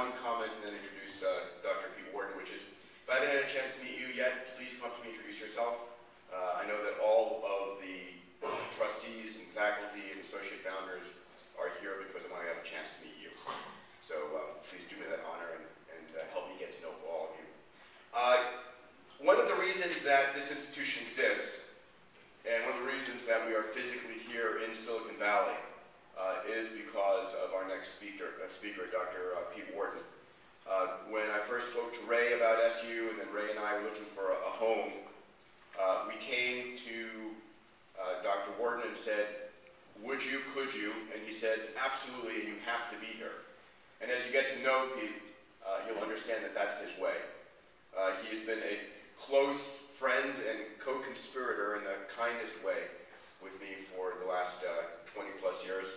one comment and then introduce Dr. Pete Worden, which is, if I haven't had a chance to meet you yet, please come up to me and introduce yourself. I know that all of the trustees and faculty and associate founders are here because I want to have a chance to meet you. So please do me that honor and help me get to know all of you. One of the reasons that this institution exists, and one of the reasons that we are physically here in Silicon Valley, is because of our next speaker, Dr. Pete Worden. When I first spoke to Ray about SU, and then Ray and I were looking for a home, we came to Dr. Worden and said, would you, could you? And he said, absolutely, and you have to be here. And as you get to know Pete, you'll understand that that's his way. He has been a close friend and co-conspirator in the kindest way with me for the last 20 plus years.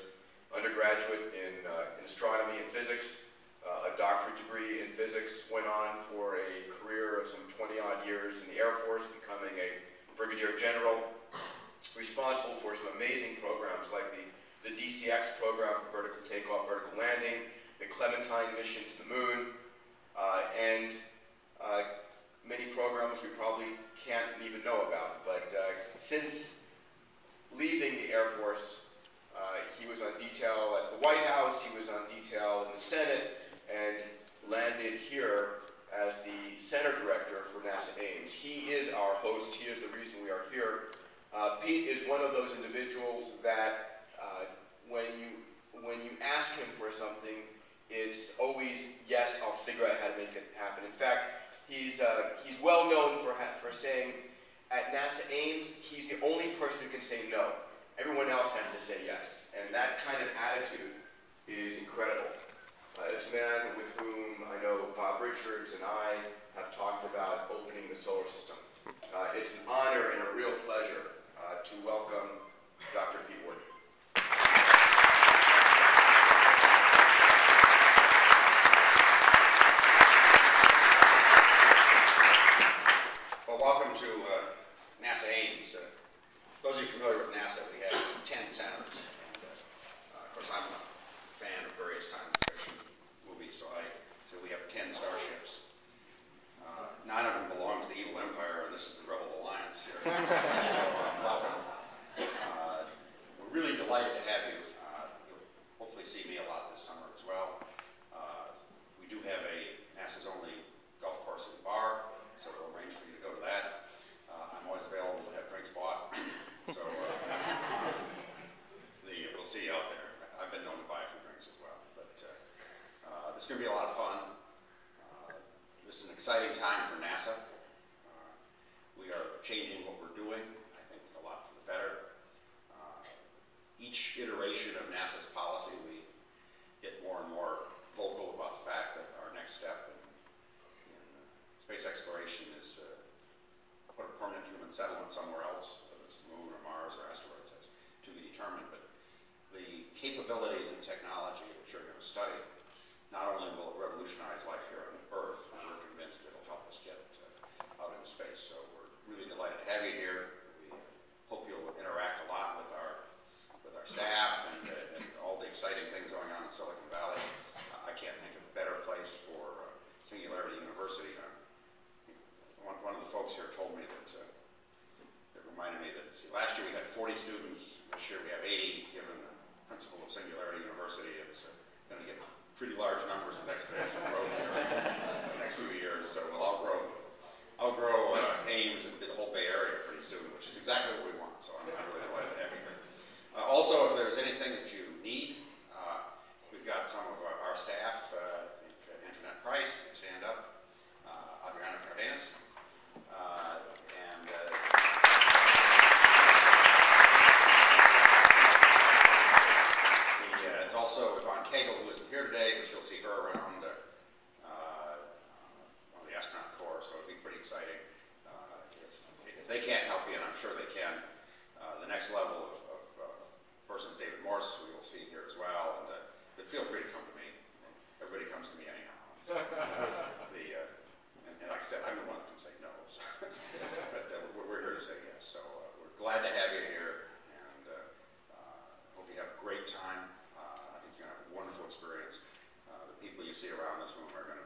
Undergraduate in astronomy and physics, a doctorate degree in physics, went on for a career of some 20-odd years in the Air Force, becoming a brigadier general, responsible for some amazing programs like the DCX program for vertical takeoff, vertical landing, the Clementine mission to the moon, and many programs we probably can't even know about. But since leaving the Air Force, he was on detail at the White House, he was on detail in the Senate, and landed here as the center director for NASA Ames. He is our host, he is the reason we are here. Pete is one of those individuals that when you ask him for something, it's always, yes, I'll figure out how to make it happen. In fact, he's well known for saying, at NASA Ames, he's the only person who can say no. Everyone else has to say yes. And that kind of attitude is incredible. It's a man with whom I know Bob Richards and I have talked about opening the solar system. It's an honor and a real pleasure to welcome Dr. Pete Worden. Well, welcome to NASA Ames. Those of you familiar with NASA, we have 10 centers. And, of course, I'm a fan of various science fiction movies, so we have 10 starships. 9 of them belong to the evil empire, and this is the Rebel Alliance here. So, welcome. We're really delighted to have you. You'll hopefully see me a lot this summer as well. We do have NASA's only golf course and bar, so we'll arrange for you to go to that. I'm always available to have drinks bought. So we'll see you out there. I've been known to buy a few drinks as well. But this is going to be a lot of fun. This is an exciting time for NASA. We are changing what we're doing, I think, a lot for the better. Each iteration of NASA's policy, we get more and more vocal about the fact that our next step in space exploration is put a permanent human settlement somewhere else, whether it's the moon or Mars or asteroids, that's to be determined. But the capabilities and technology which you're going to study, not only will it revolutionize life here on Earth, but we're convinced it'll help us get out into space. So we're really delighted to have you here. We hope you'll interact a lot with our staff and all the exciting things going on in Silicon Valley. I can't think of a better place for Singularity University. One of the folks here told me that it reminded me that, see, last year we had 40 students. This year we have 80, given the principle of Singularity University. It's going to get pretty large numbers of exponential growth here in the next few years. So we'll outgrow Ames and the whole Bay Area pretty soon, which is exactly what we want. So I'm really delighted to have you here. Also, if there's anything that you need, we've got some of our staff, Antoinette Price, you can stand up, Adriana Cardenas, there's also Yvonne Cagle, who isn't here today, but you'll see her around one of the astronaut corps, so it'll be pretty exciting. If they can't help you, and I'm sure they can, the next level of person is David Morse, who you'll see here as well, but feel free to come to me. Everybody comes to me anyhow. So, and like I said, I'm the one that can say no. So but we're here to say yes. So we're glad to have you here, and hope you have a great time. I think you're going to have a wonderful experience. The people you you see around this room are going to